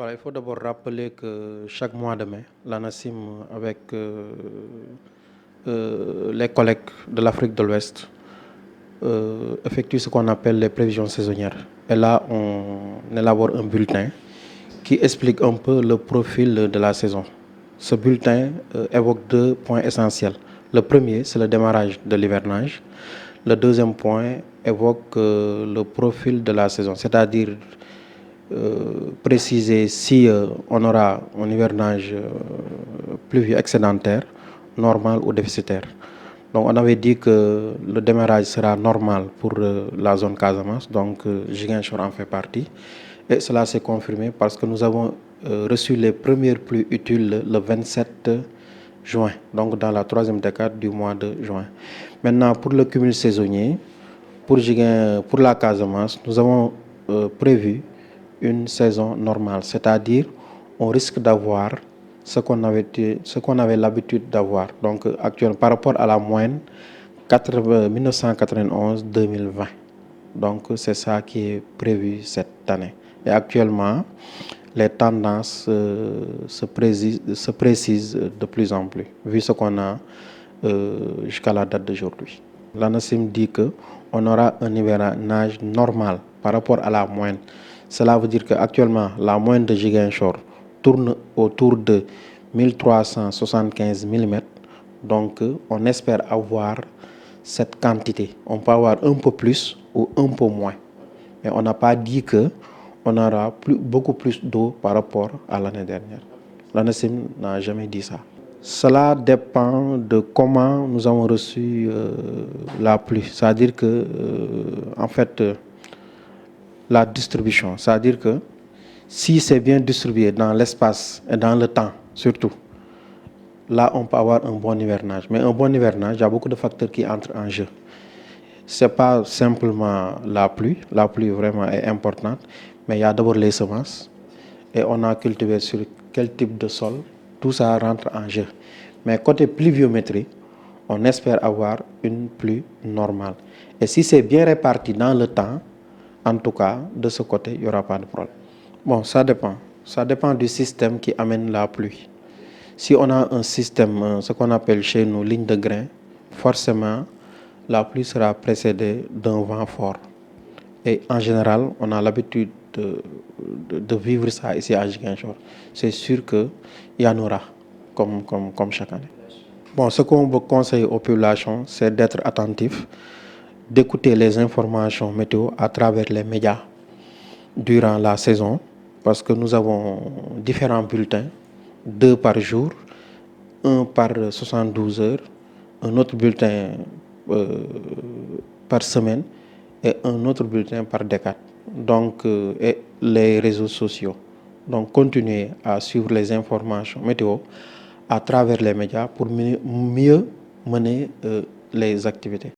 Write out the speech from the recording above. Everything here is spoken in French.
Alors, il faut d'abord rappeler que chaque mois de mai, l'ANACIM, avec les collègues de l'Afrique de l'Ouest, effectue ce qu'on appelle les prévisions saisonnières. Et là, on élabore un bulletin qui explique un peu le profil de la saison. Ce bulletin évoque deux points essentiels. Le premier, c'est le démarrage de l'hivernage. Le deuxième point évoque le profil de la saison, c'est-à-dire préciser si on aura un hivernage pluvieux excédentaire, normal ou déficitaire. Donc on avait dit que le démarrage sera normal pour la zone Casamance, donc Ziguinchor en fait partie. Et cela s'est confirmé parce que nous avons reçu les premières pluies utiles le 27 juin, donc dans la troisième décade du mois de juin. Maintenant, pour le cumul saisonnier, pour la Casamance, nous avons prévu une saison normale, c'est-à-dire on risque d'avoir ce qu'on avait l'habitude d'avoir. Donc actuellement, par rapport à la moyenne 1991-2020. Donc c'est ça qui est prévu cette année. Et actuellement, les tendances se précisent de plus en plus, vu ce qu'on a jusqu'à la date d'aujourd'hui. L'ANACIM dit qu'on aura un hivernage normal par rapport à la moyenne. Cela veut dire qu'actuellement, la moyenne de Ziguinchor tourne autour de 1375 mm. Donc, on espère avoir cette quantité. On peut avoir un peu plus ou un peu moins. Mais on n'a pas dit qu'on aura beaucoup plus d'eau par rapport à l'année dernière. L'ANACIM n'a jamais dit ça. Cela dépend de comment nous avons reçu la pluie. C'est-à-dire que, en fait, la distribution, c'est-à-dire que si c'est bien distribué dans l'espace et dans le temps, surtout, là, on peut avoir un bon hivernage. Mais un bon hivernage, il y a beaucoup de facteurs qui entrent en jeu. Ce n'est pas simplement la pluie vraiment est importante, mais il y a d'abord les semences et on a cultivé sur quel type de sol, tout ça rentre en jeu. Mais côté pluviométrie, on espère avoir une pluie normale. Et si c'est bien réparti dans le temps, en tout cas, de ce côté, il n'y aura pas de problème. Bon, ça dépend. Ça dépend du système qui amène la pluie. Si on a un système, ce qu'on appelle chez nous ligne de grain, forcément, la pluie sera précédée d'un vent fort. Et en général, on a l'habitude de vivre ça ici à Ziguinchor. C'est sûr qu'il y en aura, comme chaque année. Bon, ce qu'on veut conseiller aux populations, c'est d'être attentif, d'écouter les informations météo à travers les médias durant la saison, parce que nous avons différents bulletins, 2 par jour, un par 72 heures, un autre bulletin par semaine et un autre bulletin par décade. Donc, et les réseaux sociaux. Donc, continuez à suivre les informations météo à travers les médias pour mieux mener les activités.